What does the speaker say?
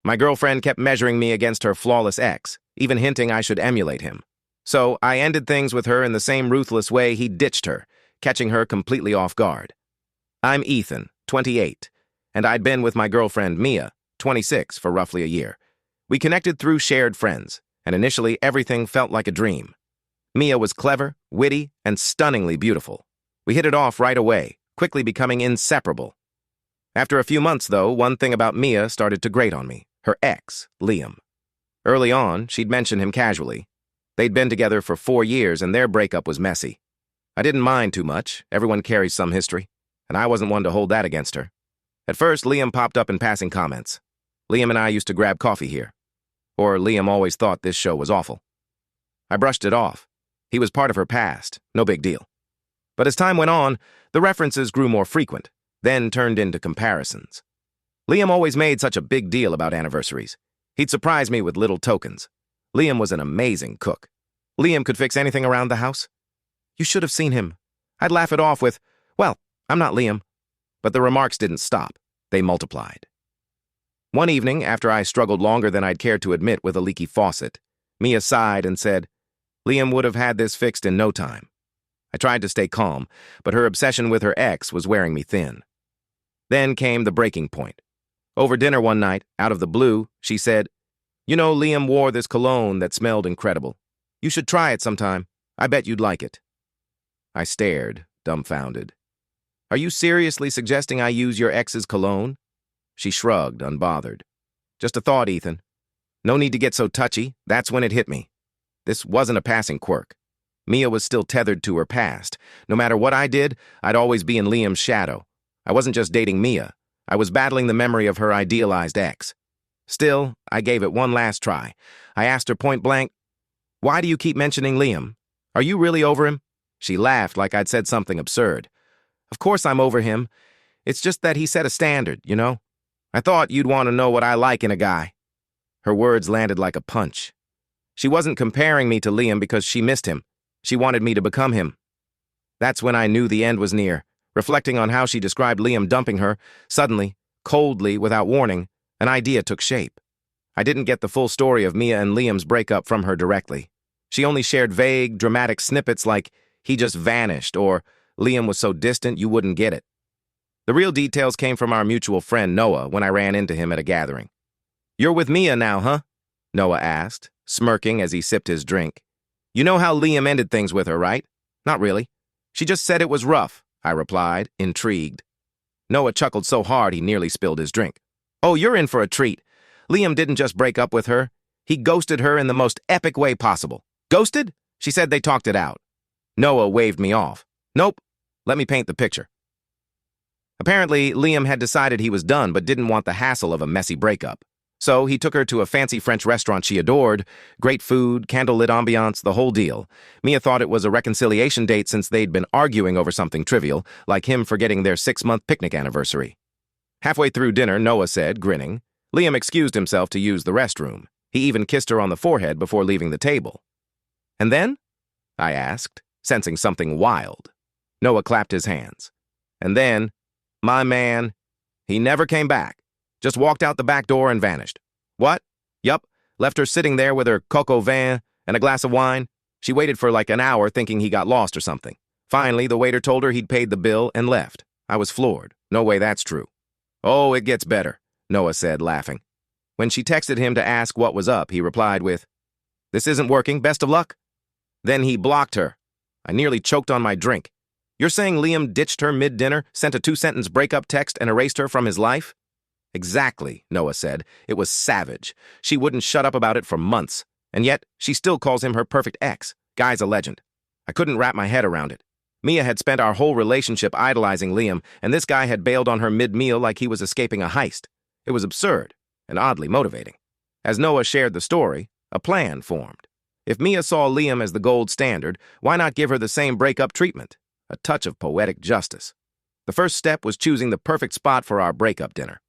My girlfriend kept measuring me against her flawless ex, even hinting I should emulate him. So I ended things with her in the same ruthless way he ditched her, catching her completely off guard. I'm Ethan, 28, and I'd been with my girlfriend Mia, 26, for roughly a year. We connected through shared friends, and initially everything felt like a dream. Mia was clever, witty, and stunningly beautiful. We hit it off right away, quickly becoming inseparable. After a few months, though, one thing about Mia started to grate on me: her ex, Liam. Early on, she'd mention him casually. They'd been together for 4 years, and their breakup was messy. I didn't mind too much. Everyone carries some history, and I wasn't one to hold that against her. At first, Liam popped up in passing comments. Liam and I used to grab coffee here. Or Liam always thought this show was awful. I brushed it off. He was part of her past, no big deal. But as time went on, the references grew more frequent, then turned into comparisons. Liam always made such a big deal about anniversaries. He'd surprise me with little tokens. Liam was an amazing cook. Liam could fix anything around the house. You should have seen him. I'd laugh it off with, well, I'm not Liam. But the remarks didn't stop. They multiplied. One evening, after I struggled longer than I'd cared to admit with a leaky faucet, Mia sighed and said, Liam would have had this fixed in no time. I tried to stay calm, but her obsession with her ex was wearing me thin. Then came the breaking point. Over dinner one night, out of the blue, she said, You know, Liam wore this cologne that smelled incredible. You should try it sometime. I bet you'd like it. I stared, dumbfounded. Are you seriously suggesting I use your ex's cologne? She shrugged, unbothered. Just a thought, Ethan. No need to get so touchy. That's when it hit me. This wasn't a passing quirk. Mia was still tethered to her past. No matter what I did, I'd always be in Liam's shadow. I wasn't just dating Mia. I was battling the memory of her idealized ex. Still, I gave it one last try. I asked her point blank, Why do you keep mentioning Liam? Are you really over him? She laughed like I'd said something absurd. Of course I'm over him. It's just that he set a standard, you know? I thought you'd want to know what I like in a guy. Her words landed like a punch. She wasn't comparing me to Liam because she missed him. She wanted me to become him. That's when I knew the end was near. Reflecting on how she described Liam dumping her, suddenly, coldly, without warning, an idea took shape. I didn't get the full story of Mia and Liam's breakup from her directly. She only shared vague, dramatic snippets like, he just vanished, or Liam was so distant you wouldn't get it. The real details came from our mutual friend Noah when I ran into him at a gathering. You're with Mia now, huh? Noah asked, smirking as he sipped his drink. You know how Liam ended things with her, right? Not really. She just said it was rough, I replied, intrigued. Noah chuckled so hard he nearly spilled his drink. Oh, you're in for a treat. Liam didn't just break up with her. He ghosted her in the most epic way possible. Ghosted? She said they talked it out. Noah waved me off. Nope. Let me paint the picture. Apparently, Liam had decided he was done but didn't want the hassle of a messy breakup. So he took her to a fancy French restaurant she adored, great food, candlelit ambiance, the whole deal. Mia thought it was a reconciliation date since they'd been arguing over something trivial, like him forgetting their 6-month picnic anniversary. Halfway through dinner, Noah said, grinning, Liam excused himself to use the restroom. He even kissed her on the forehead before leaving the table. And then? I asked, sensing something wild. Noah clapped his hands. And then, my man, he never came back. Just walked out the back door and vanished. What? Yup, left her sitting there with her coq au vin and a glass of wine. She waited for like an hour thinking he got lost or something. Finally, the waiter told her he'd paid the bill and left. I was floored. No way that's true. Oh, it gets better, Noah said, laughing. When she texted him to ask what was up, he replied with, This isn't working, best of luck. Then he blocked her. I nearly choked on my drink. You're saying Liam ditched her mid-dinner, sent a 2-sentence breakup text, and erased her from his life? Exactly, Noah said. It was savage. She wouldn't shut up about it for months. And yet, she still calls him her perfect ex. Guy's a legend. I couldn't wrap my head around it. Mia had spent our whole relationship idolizing Liam, and this guy had bailed on her mid-meal like he was escaping a heist. It was absurd and oddly motivating. As Noah shared the story, a plan formed. If Mia saw Liam as the gold standard, why not give her the same breakup treatment? A touch of poetic justice. The first step was choosing the perfect spot for our breakup dinner.